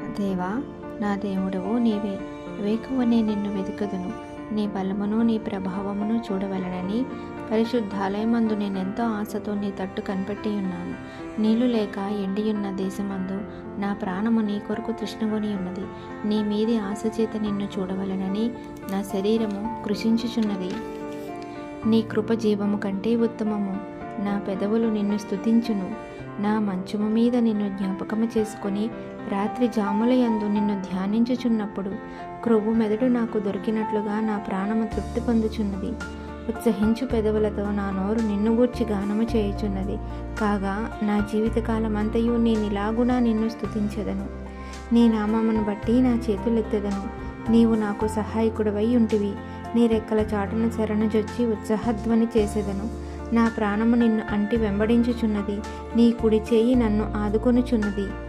దేవా, నా దేవుడవు నీవే. వేకువనే నిన్ను వెతుకుదును. నీ బలమును నీ ప్రభావమును చూడవలనని పరిశుద్ధాలయమందు నేనెంతో ఆశతో నీ తట్టు కనిపెట్టి ఉన్నాను. నీళ్లు లేక ఎండియున్న దేశమందు నా ప్రాణము నీ కొరకు తృష్ణగొని ఉన్నది. నీ మీది ఆశ చేత నిన్ను చూడవలనని నా శరీరము కృషించుచున్నది. నీ కృప జీవము కంటే ఉత్తమము. నా పెదవులు నిన్ను స్తుతించును. నా మంచము మీద నిన్ను జ్ఞాపకము చేసుకొని రాత్రి జాములయందు నిన్ను ధ్యానించుచున్నప్పుడు క్రొవ్వు మెదడు నాకు దొరికినట్లుగా నా ప్రాణము తృప్తి పొందుచున్నది. ఉత్సహించు పెదవులతో నా నోరు నిన్ను గూర్చి గానము చేయుచున్నది. కాగా నా జీవితకాలమంతయు నేనిలాగునా నిన్ను స్తుతించెదను. నీ నామమును బట్టి నా చేతులెత్తెదను. నీవు నాకు సహాయకుడవై ఉంటివి. నీ రెక్కల చాటున శరణుజొచ్చి ఉత్సాహధ్వని చేసెదను. నా ప్రాణము నిన్ను అంటి వెంబడించుచున్నది. నీ కుడి చేయి నన్ను ఆదుకొనుచున్నది.